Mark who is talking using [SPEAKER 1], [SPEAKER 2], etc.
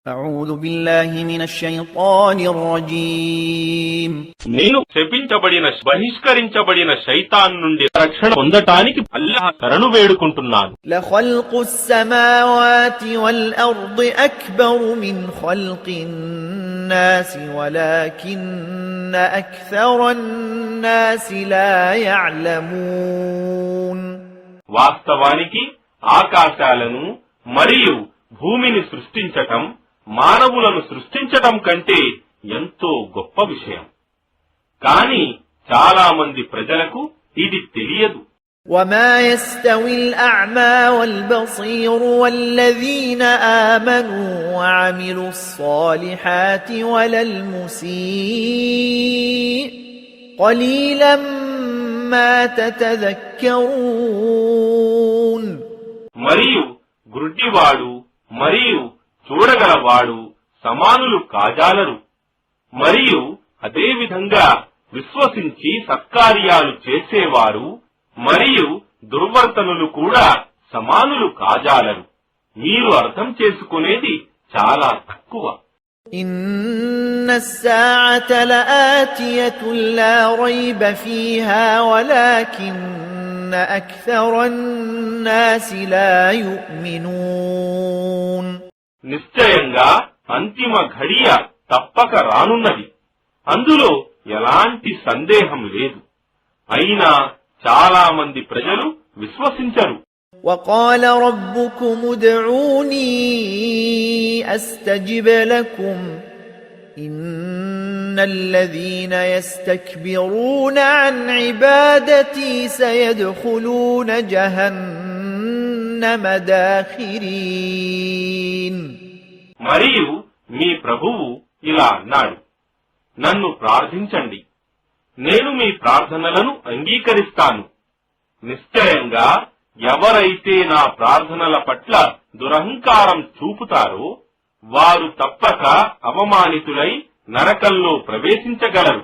[SPEAKER 1] أعوذ بالله من الشيطان الرجيم
[SPEAKER 2] నేను శపించబడిన బహిష్కరించబడిన శైతాన్ నుండి రక్షణ పొందటానికి అల్లాహ్ శరణు వేడుకుంటున్నాను.
[SPEAKER 1] لخلق السماوات والأرض أكبر من خلق الناس ولكن أكثر الناس لا يعلمون.
[SPEAKER 2] వాస్తవానికి ఆకాశాలను మరియు భూమిని సృష్టించటం మానవులను సృష్టించటం కంటే ఎంతో గొప్ప విషయం. కానీ చాలా మంది ప్రజలకు ఇది తెలియదు.
[SPEAKER 1] وما يستوي الأعمى والبصير والذين آمنوا وعملوا الصالحات ولا المسيء قليلا ما تتذكرون.
[SPEAKER 2] మరియు గుడ్డివాడు మరియు చూడగలవాడు సమానులు కాజాలరు. మరియు అదేవిధంగా విశ్వసించి సత్కార్యాలు చేసేవారు మరియు దుర్వర్తనులు కూడా సమానులు కాజాలరు. మీరు అర్థం చేసుకునేది చాలా తక్కువ.
[SPEAKER 1] إن الساعة لآتية لا ريب فيها ولكن أكثر الناس لا يؤمنون.
[SPEAKER 2] నిశ్చయంగా అంతిమ ఘడియ తప్పక రానున్నది, అందులో ఎలాంటి సందేహం లేదు. అయినా చాలా మంది ప్రజలు విశ్వసించరు.
[SPEAKER 1] وقال ربكم ادعوني أستجب لكم إن الذين يستكبرون عن عبادتي سيدخلون جهنم داخرين.
[SPEAKER 2] మరియు మీ ప్రభువు ఇలా అన్నాడు, నన్ను ప్రార్థించండి, నేను మీ ప్రార్థనలను అంగీకరిస్తాను. నిశ్చయంగా ఎవరైతే నా ప్రార్థనల పట్ల దురహంకారం చూపుతారో వారు తప్పక అవమానితులై నరకంలో ప్రవేశించగలరు.